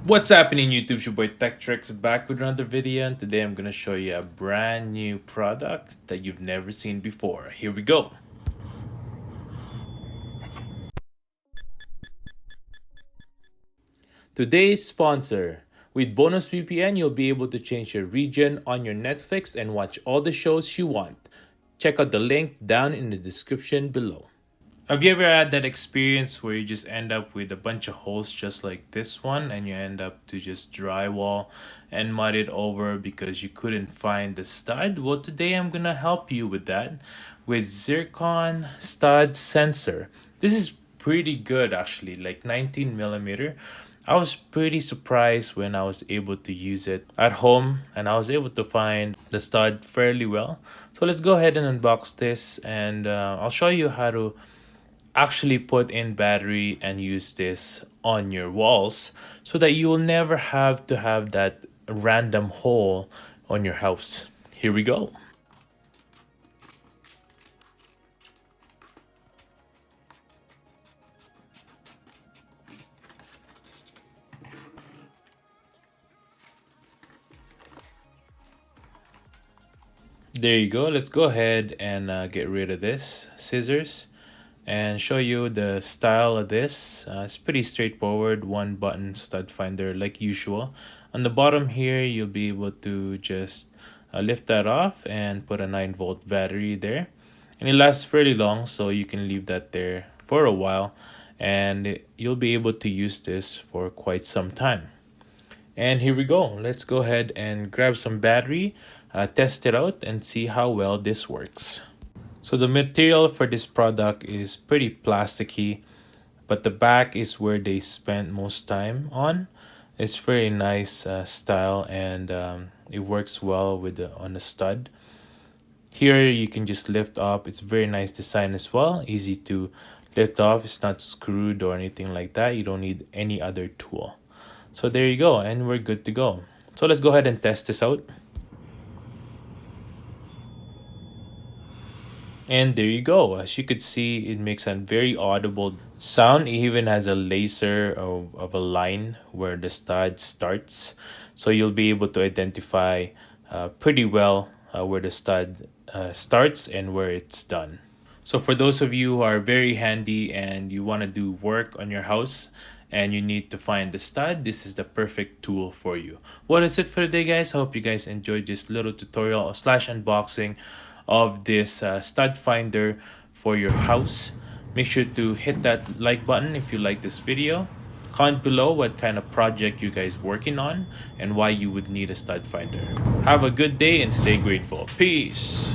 What's happening YouTube? It's your boy Tech Tricks back with another video, and today I'm gonna show you a brand new product that you've never seen before. Here we go. Today's sponsor. With Bonus VPN, you'll be able to change your region on your Netflix and watch all the shows you want. Check out the link down in the description below. Have you ever had that experience where you just end up with a bunch of holes just like this one, and you end up to just drywall and mud it over because you couldn't find the stud? Well, today I'm gonna help you with that with Zircon Stud Sensor. This is pretty good actually, like 19 millimeter. I was pretty surprised when I was able to use it at home and I was able to find the stud fairly well. So let's go ahead and unbox this, and I'll show you how to actually put in battery and use this on your walls so that you will never have to have that random hole on your house. Here we go. There you go. Let's go ahead and get rid of this scissors and show you the style of this. It's pretty straightforward, one button stud finder like usual. On the bottom here, you'll be able to just lift that off and put a 9-volt battery there, and it lasts fairly long, so you can leave that there for a while and you'll be able to use this for quite some time. And here we go. Let's go ahead and grab some battery, test it out and see how well this works. So the material for this product is pretty plasticky, but the back is where they spent most time on. It's very nice style, and it works well with on the stud. Here you can just lift up. It's very nice design as well, easy to lift off. It's not screwed or anything like that. You don't need any other tool. So there you go, and we're good to go. So let's go ahead and test this out. And there you go. As you could see, it makes a very audible sound. It even has a laser of a line where the stud starts. So you'll be able to identify pretty well where the stud starts and where it's done. So for those of you who are very handy and you want to do work on your house and you need to find the stud, this is the perfect tool for you. What is it for today, guys? I hope you guys enjoyed this little tutorial slash unboxing of this stud finder for your house. Make sure to hit that like button if you like this video. Comment below what kind of project you guys working on and why you would need a stud finder. Have a good day and stay grateful. Peace.